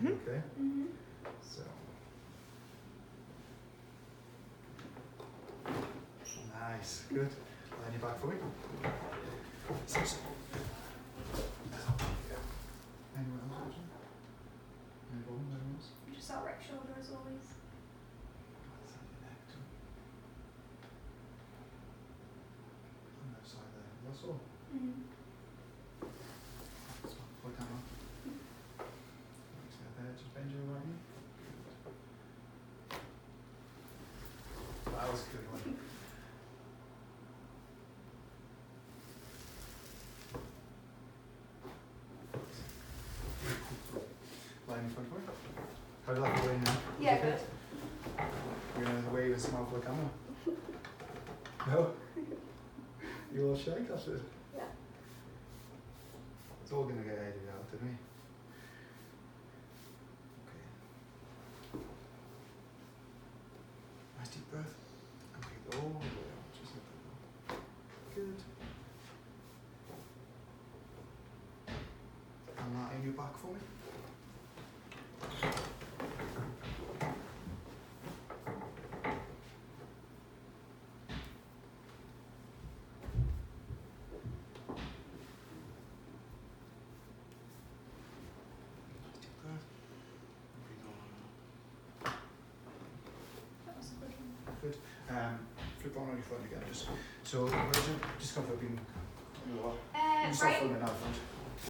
Okay. So. Nice. Good. Line your back for me. So. Anyone else? Any problems? Anyone else? Just that right shoulder as always. On that side there. That's all. So, put down. There, just bend your right knee. That was a good one. Line in front for me. How do you like the way now? Yeah, Okay. good. You're gonna wave and smile for the camera. No? You all shy, Casper? Yeah. It's all gonna get edited out, didn't we? Okay. Nice deep breath. And breathe all the way out. Just let that go. Good. And that in your back for me. Deep breath. And breathe all the way out. That was a good one. Good. Flip on your front again. Just so, just come for being. You Right. start filming out front.